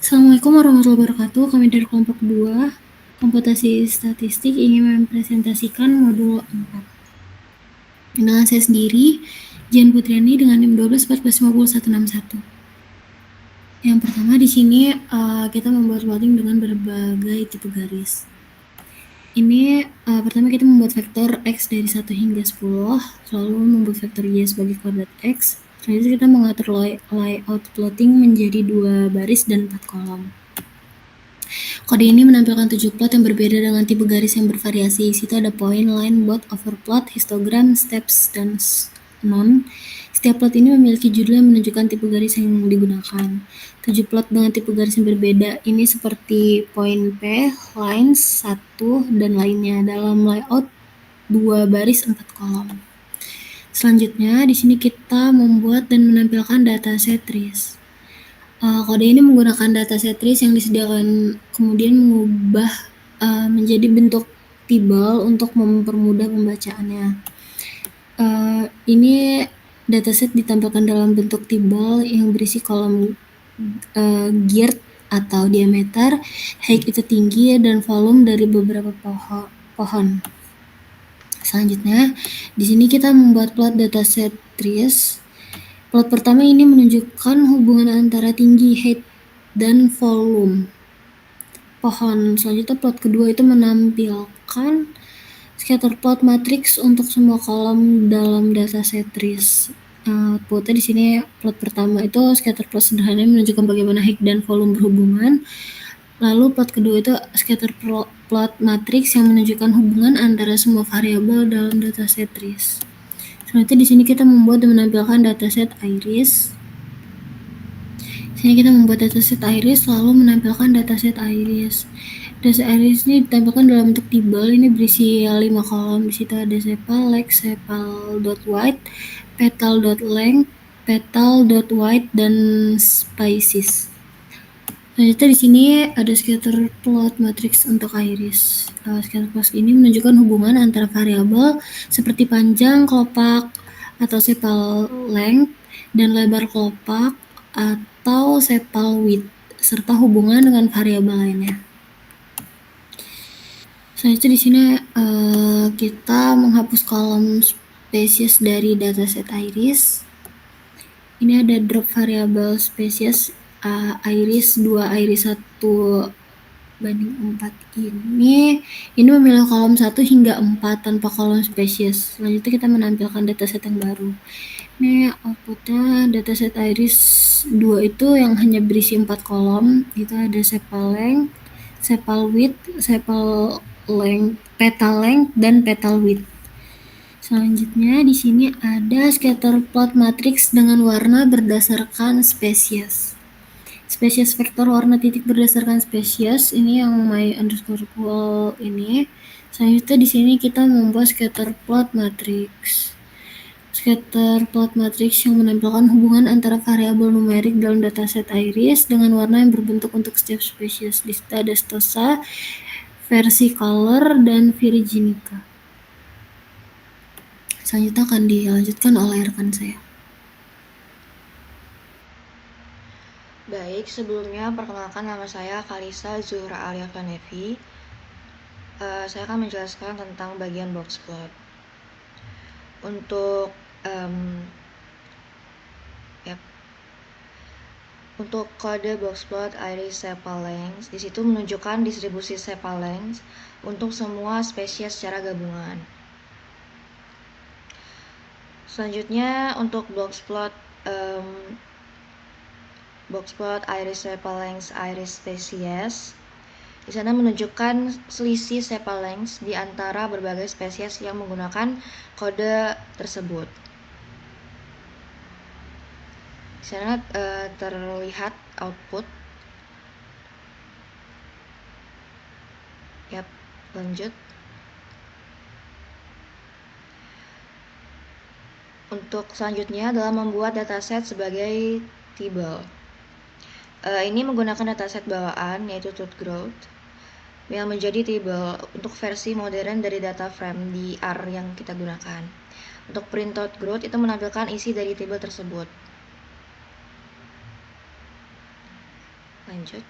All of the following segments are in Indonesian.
Assalamualaikum warahmatullahi wabarakatuh. Kami dari kelompok 2, Komputasi Statistik, ingin mempresentasikan modul 4. Dengan saya sendiri, Jian Putriani dengan NIM 12 1450 161. Yang pertama di sini kita membuat plotting dengan berbagai tipe garis. Ini pertama kita membuat vektor X dari 1 hingga 10, lalu membuat vektor Y sebagai koordinat X. Selanjutnya kita mengatur layout plotting menjadi 2 baris dan 4 kolom. Kode ini menampilkan 7 plot yang berbeda dengan tipe garis yang bervariasi. Di situ ada point, line, dot, overplot, histogram, steps, dan none. Setiap plot ini memiliki judul yang menunjukkan tipe garis yang digunakan. 7 plot dengan tipe garis yang berbeda ini seperti point P, line, 1, dan lainnya dalam layout 2 baris 4 kolom. Selanjutnya, di sini kita membuat dan menampilkan dataset TRIS. Kode ini menggunakan dataset TRIS yang disediakan, kemudian mengubah menjadi bentuk tibel untuk mempermudah pembacaannya. Ini dataset ditampilkan dalam bentuk tibel yang berisi kolom girth atau diameter, height itu tinggi, dan volume dari beberapa pohon. Selanjutnya, di sini kita membuat plot dataset TRIS. Plot pertama ini menunjukkan hubungan antara tinggi, height, dan volume pohon. Selanjutnya plot kedua itu menampilkan scatter plot matrix untuk semua kolom dalam dataset TRIS. Outputnya di sini plot pertama itu scatter plot sederhana menunjukkan bagaimana height dan volume berhubungan. Lalu plot kedua itu scatter plot matrix yang menunjukkan hubungan antara semua variabel dalam dataset TRIS. Selanjutnya di sini kita membuat dan menampilkan dataset iris. Di sini kita membuat dataset iris lalu menampilkan dataset iris. Dataset iris ini ditampilkan dalam bentuk tibel. Ini berisi 5 kolom. Di situ ada sepal, length, sepal.width, petal.length, petal.width, dan species. Selanjutnya di sini ada scatter plot matrix untuk iris. Scatter plot ini menunjukkan hubungan antara variabel seperti panjang kelopak atau sepal length dan lebar kelopak atau sepal width serta hubungan dengan variabel lainnya. Selanjutnya di sini kita menghapus kolom spesies dari dataset iris. Ini ada drop variabel spesies iris 2, iris 1 banding 4 ini memilih kolom 1 hingga 4 tanpa kolom spesies. Selanjutnya kita menampilkan dataset yang baru. Ini outputnya dataset iris 2 itu yang hanya berisi 4 kolom. Itu ada sepal length, sepal width, sepal length, petal length, dan petal width. Selanjutnya di sini ada scatter plot matrix dengan warna berdasarkan spesies. Spesies vektor warna titik berdasarkan spesies ini yang my_cool ini. Selanjutnya di sini kita membuat scatter plot matrix. Scatter plot matrix yang menampilkan hubungan antara variabel numerik dalam dataset iris dengan warna yang berbentuk untuk setiap spesies. Di situ ada stosa, versicolor, dan viriginica. Selanjutnya akan dilanjutkan oleh rekan saya. Baik, sebelumnya perkenalkan nama saya Kalisa Zuhra Alia Vanevi. Saya akan menjelaskan tentang bagian box plot. Untuk kode box plot iris sepal length, di situ menunjukkan distribusi sepal length untuk semua spesies secara gabungan. Selanjutnya untuk box plot iris sepal length iris spesies, di sana menunjukkan selisih sepal length di antara berbagai spesies yang menggunakan kode tersebut. Di sana terlihat output. Lanjut. Untuk selanjutnya adalah membuat dataset sebagai tibel. Ini menggunakan dataset bawaan yaitu tooth growth yang menjadi tibel untuk versi modern dari data frame di R yang kita gunakan. Untuk printout growth itu menampilkan isi dari tibel tersebut. Lanjut.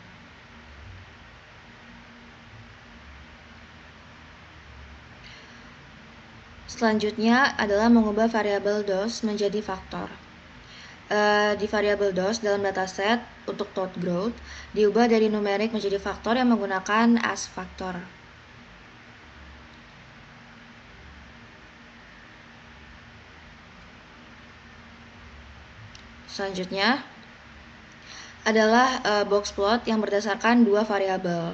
Selanjutnya adalah mengubah variabel DOS menjadi faktor. Di variabel DOS dalam dataset untuk total growth diubah dari numerik menjadi faktor yang menggunakan as faktor. Selanjutnya adalah box plot yang berdasarkan dua variabel.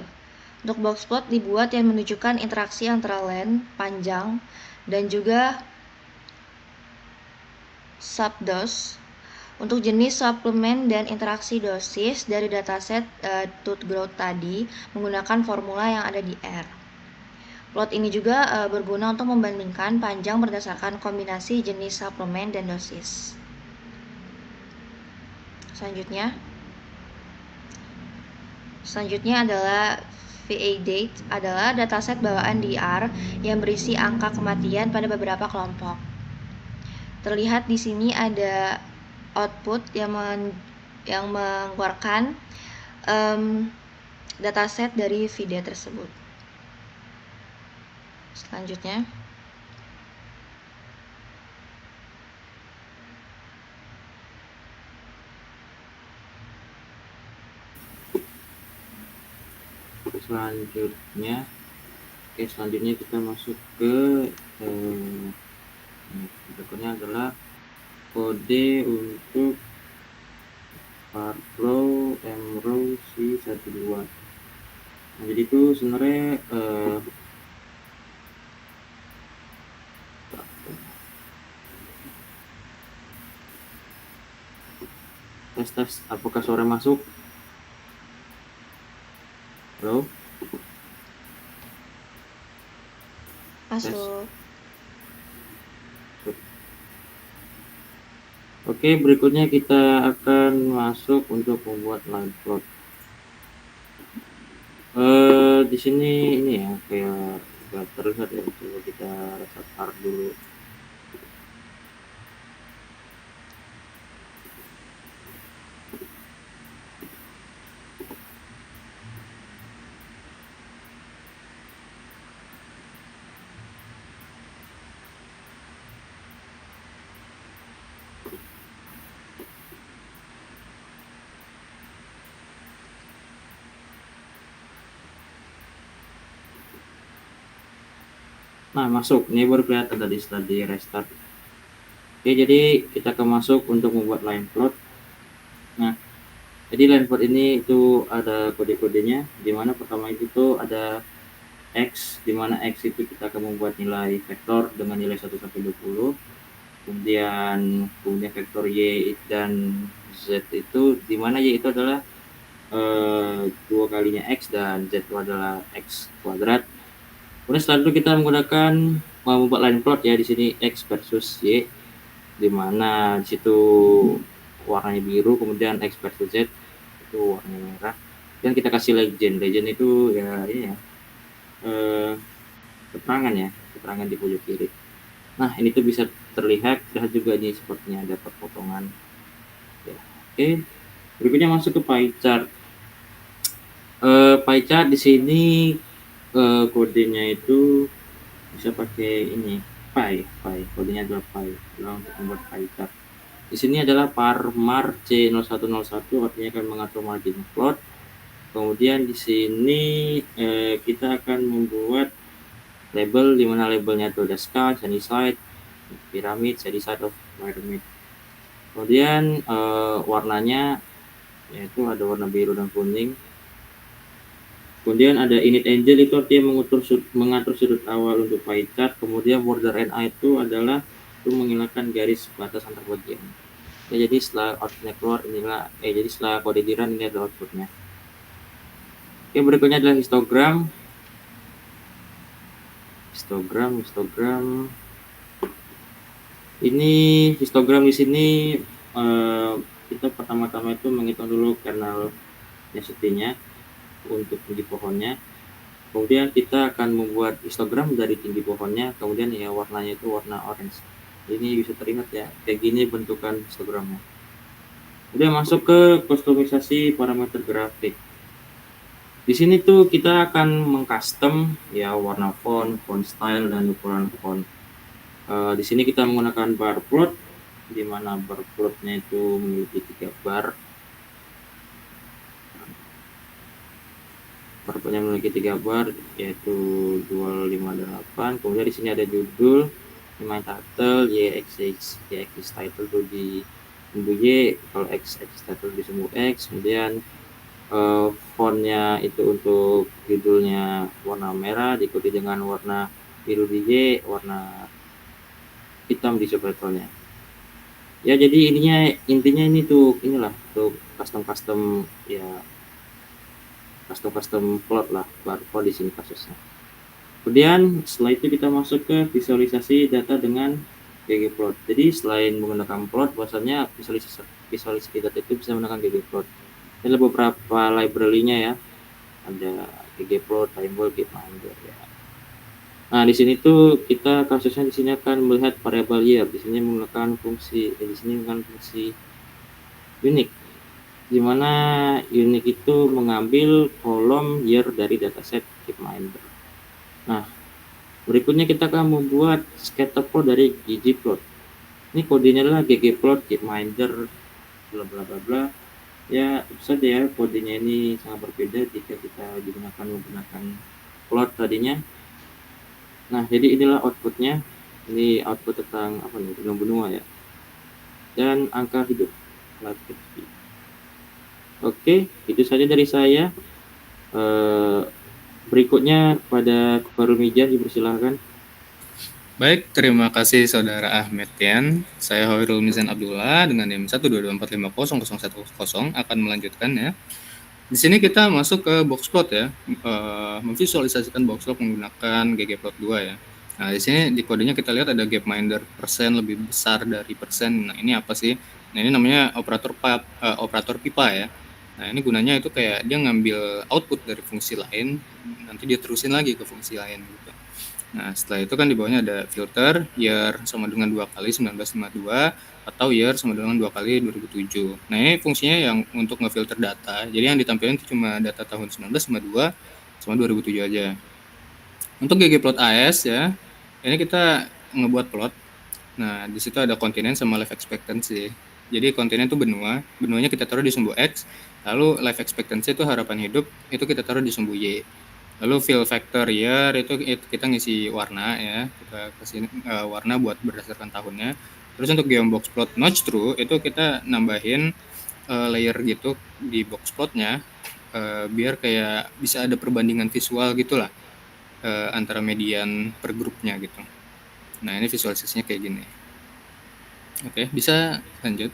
Untuk box plot dibuat yang menunjukkan interaksi antara len, panjang, dan juga subdos untuk jenis suplemen dan interaksi dosis dari dataset tooth growth tadi menggunakan formula yang ada di R. Plot ini juga berguna untuk membandingkan panjang berdasarkan kombinasi jenis suplemen dan dosis. Selanjutnya adalah VA date adalah dataset bawaan di R yang berisi angka kematian pada beberapa kelompok. Terlihat di sini ada output yang mengeluarkan dataset dari VD tersebut. Selanjutnya selanjutnya kita masuk ke berikutnya adalah kode untuk Parflow MRow C12. Nah, jadi itu sebenarnya tes apakah suara masuk? Halo? masuk. Oke, berikutnya kita akan masuk untuk membuat line plot. Di sini ini ya kayak nggak terlihat ya, coba kita restart dulu. Nah, masuk. Ini baru kelihatan tadi setelah di restart. Oke, jadi kita akan masuk untuk membuat line plot. Nah, jadi line plot ini itu ada kode-kodenya, di mana pertama itu tuh ada X, di mana X itu kita akan membuat nilai vektor dengan nilai 1 sampai 20. Kemudian vektor Y dan Z itu, di mana Y itu adalah 2 kalinya X dan Z itu adalah X kuadrat. Kemudian setelah itu kita menggunakan membuat line plot ya, di sini X versus Y, di mana di situ warnanya biru, kemudian X versus Z itu warnanya merah, dan kita kasih legend itu ya ini ya keterangan di pojok kiri. Nah, ini tuh bisa terlihat juga ini sepertinya ada perpotongan ya. Oke, berikutnya masuk ke pie chart. Pie chart di sini kodenya itu bisa pakai ini pi, kodenya adalah pi untuk membuat pie chart. Di sini adalah parmar C0101, artinya akan mengatur margin plot. Kemudian di sini kita akan membuat label, di mana labelnya itu ada sky, sunny side, pyramid, shady side of pyramid. Kemudian warnanya yaitu ada warna biru dan kuning. Kemudian ada init angel, itu artinya mengatur sudut awal untuk pie chart. Kemudian border NA itu adalah untuk menghilangkan garis batas antar bagian. Ya, jadi setelah outputnya keluar inilah jadi setelah kode diran ini adalah outputnya. Oke, berikutnya adalah histogram. Ini histogram di sini kita pertama-tama itu menghitung dulu kernel density-nya untuk tinggi pohonnya. Kemudian kita akan membuat histogram dari tinggi pohonnya, kemudian ya warnanya itu warna orange. Ini bisa terlihat ya, kayak gini bentukan histogramnya. Udah masuk ke kustomisasi parameter grafik. Di sini tuh kita akan mengcustom ya warna font style dan ukuran font. Di sini kita menggunakan bar plot, di mana bar plotnya itu memiliki 3 bar. Bar plotnya memiliki 3 bar, yaitu 258. Kemudian di sini ada judul, main title, YXX title itu di sumbu Y, kalau XX title di sumbu X. Kemudian fontnya itu untuk judulnya warna merah, diikuti dengan warna biru di Y, warna hitam di subtitlenya. Ya jadi intinya ini tuh inilah tuh custom ya custom plot lah barcode di sini kasusnya. Kemudian setelah itu kita masuk ke visualisasi data dengan ggplot. Jadi selain menggunakan plot, bahwasanya visualisasi data itu bisa menggunakan ggplot. Ada beberapa library-nya ya. Ada ggplot, timeball, gapminder ya. Nah, di sini tuh kita kasusnya di sini akan melihat variable year. Di sini menggunakan fungsi unique, di mana unique itu mengambil kolom year dari dataset gapminder. Nah, berikutnya kita akan membuat scatter plot dari ggplot. Ini kodenya adalah ggplot gapminder bla bla bla bla. Ya, tentu saja ya kodenya ini sangat berbeda jika kita menggunakan plot tadinya. Nah, jadi inilah outputnya. Ini output tentang apa nih, benua ya. Dan angka hidup. Oke, itu saja dari saya. Berikutnya pada Khairul Mizan, dipersilahkan. Baik, terima kasih Saudara Ahmed Tian. Saya Khairul Mizan Abdullah dengan NIM 122450010 akan melanjutkan ya. Di sini kita masuk ke boxplot ya, memvisualisasikan boxplot menggunakan ggplot 2 ya. Nah, di sini di kodenya kita lihat ada gapminder persen lebih besar dari persen. Nah, ini apa sih? Nah, ini namanya operator pipa ya. Nah, ini gunanya itu kayak dia ngambil output dari fungsi lain, nanti dia terusin lagi ke fungsi lain gitu. Nah, setelah itu kan di bawahnya ada filter, year sama dengan 2 kali 1952, atau year sama dengan 2 kali 2007. Nah, ini fungsinya yang untuk ngefilter data. Jadi yang ditampilkan itu cuma data tahun 1952 sama 2007 aja. Untuk ggplot AS ya, ini kita ngebuat plot. Nah, di situ ada kontinen sama life expectancy. Jadi kontinen itu benuanya kita taruh di sumbu X, lalu life expectancy itu harapan hidup, itu kita taruh di sumbu Y. Lalu fill factor year itu kita ngisi warna ya, kita kasih warna buat berdasarkan tahunnya. Terus untuk geombox plot notch true itu kita nambahin layer gitu di box plotnya biar kayak bisa ada perbandingan visual gitulah antara median per grupnya gitu. Nah, ini visualisasinya kayak gini. Oke, bisa lanjut.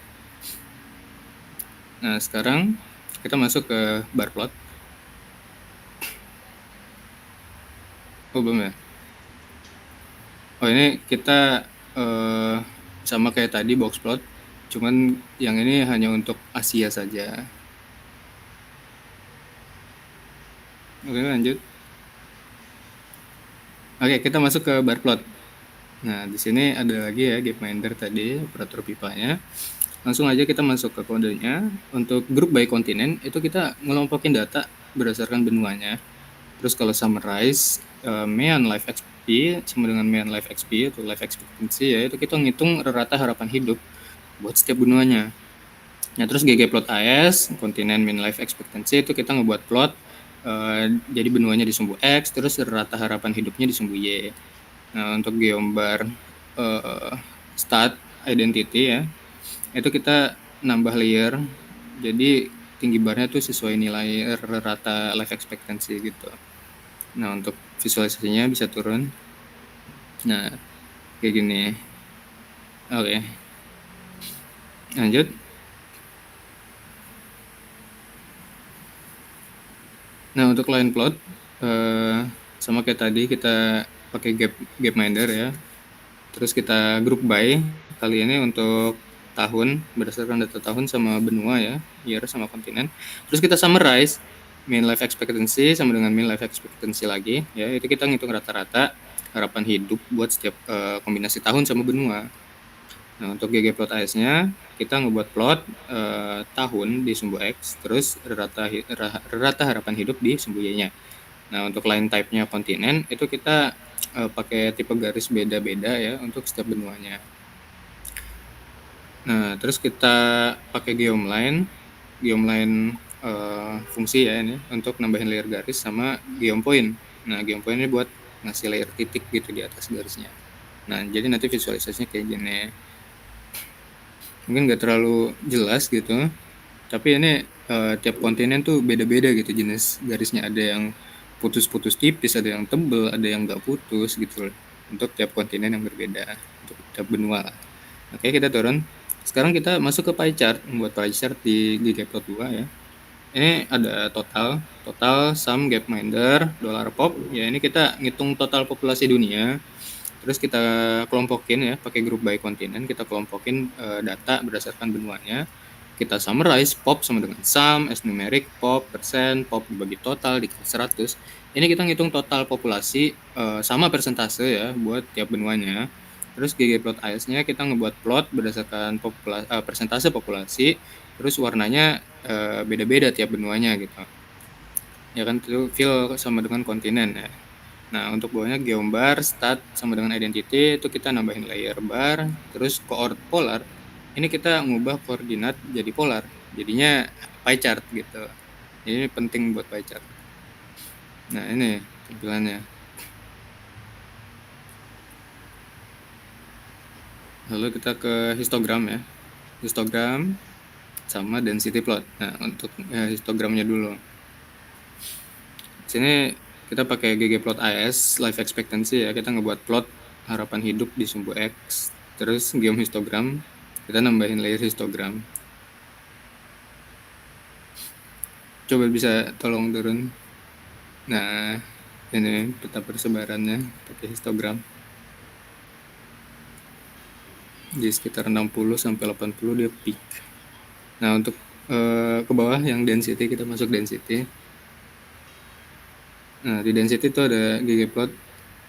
Nah, sekarang kita masuk ke bar plot. Oh, belum ya? Oh, ini kita sama kayak tadi box plot, cuman yang ini hanya untuk Asia saja. Oke, lanjut. Oke, kita masuk ke bar plot. Nah, di sini ada lagi ya gapminder tadi, operator pipanya. Langsung aja kita masuk ke kodenya. Untuk group by continent itu kita ngelompokin data berdasarkan benuanya. Terus kalau summarize, mean life XP sama dengan mean life XP atau life expectancy ya, itu kita ngitung rata harapan hidup buat setiap benuanya. Nah, terus ggplot AS, continent mean life expectancy itu kita ngebuat plot jadi benuanya di sumbu X, terus rata harapan hidupnya di sumbu Y. Nah, untuk geombar stat identity ya, itu kita nambah layer, jadi tinggi barnya tuh sesuai nilai rata life expectancy gitu. Nah, untuk visualisasinya bisa turun. Nah, kayak gini. Oke. Lanjut. Nah, untuk line plot sama kayak tadi kita pakai gapminder ya. Terus kita group by. Kali ini untuk tahun berdasarkan data tahun sama benua ya, year sama kontinen. Terus kita summarize mean life expectancy sama dengan mean life expectancy lagi ya, itu kita ngitung rata-rata harapan hidup buat setiap kombinasi tahun sama benua. Nah, untuk ggplot AS-nya kita ngebuat plot tahun di sumbu X, terus rata harapan hidup di sumbu Y-nya. Nah, untuk line type-nya kontinen itu kita pakai tipe garis beda-beda ya untuk setiap benuanya. Nah, terus kita pakai geomeline fungsi ya ini untuk nambahin layer garis sama geopoint. Nah, geopoint ini buat ngasih layer titik gitu di atas garisnya. Nah, jadi nanti visualisasinya kayak gini. Mungkin nggak terlalu jelas gitu, tapi ini tiap kontinen tuh beda-beda gitu jenis garisnya. Ada yang putus-putus tipis, ada yang tebel, ada yang nggak putus gitu loh. Untuk tiap kontinen yang berbeda, untuk tiap benua lah. Oke, kita turun. Sekarang kita masuk ke pie chart, membuat pie chart di ggplot 2 ya. Ini ada total sum gapminder $pop. Ya, ini kita ngitung total populasi dunia. Terus kita kelompokin ya, pakai grup by kontinen, kita kelompokin data berdasarkan benuanya. Kita summarize pop sama dengan sum, S numeric, pop, persen, pop dibagi total, dikali 100. Ini kita ngitung total populasi sama persentase ya buat tiap benuanya. Terus ggplot AS-nya kita ngebuat plot berdasarkan persentase populasi, terus warnanya beda-beda tiap benuanya gitu. Ya kan, itu fill sama dengan kontinen ya. Nah, untuk bawahnya geombar, stat sama dengan identity itu kita nambahin layer bar, terus coord polar. Ini kita ngubah koordinat jadi polar. Jadinya pie chart gitu. Ini penting buat pie chart. Nah, ini tampilannya. Lalu kita ke histogram ya. Histogram sama density plot. Nah, untuk histogramnya dulu. Sini kita pakai ggplot AS life expectancy ya. Kita ngebuat plot harapan hidup di sumbu X. Terus geom histogram, kita nambahin layer histogram. Coba bisa tolong turun. Nah, ini peta persebarannya pakai histogram. Di sekitar 60 sampai 80 dia peak. Nah, untuk ke bawah yang density, kita masuk density. Nah, di density itu ada ggplot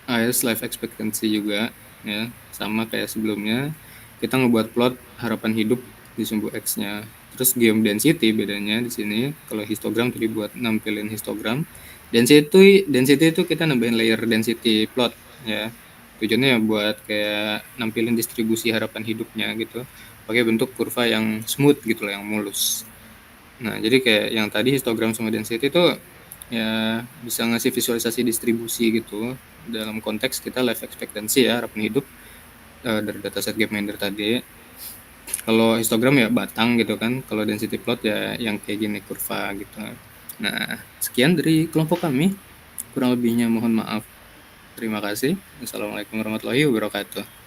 AS life expectancy juga ya, sama kayak sebelumnya. Kita ngebuat plot harapan hidup di sumbu X-nya. Terus geom density bedanya di sini, kalau histogram tadi buat nampilin histogram. Density itu kita nambahin layer density plot ya. Tujuannya ya buat kayak nampilin distribusi harapan hidupnya gitu. Pakai bentuk kurva yang smooth gitu lah, yang mulus. Nah, jadi kayak yang tadi histogram sama density itu ya bisa ngasih visualisasi distribusi gitu dalam konteks kita life expectancy ya, harapan hidup dari dataset Gapminder tadi. Kalau histogram ya batang gitu kan, kalau density plot ya yang kayak gini kurva gitu. Nah, sekian dari kelompok kami. Kurang lebihnya mohon maaf. Terima kasih. Assalamualaikum warahmatullahi wabarakatuh.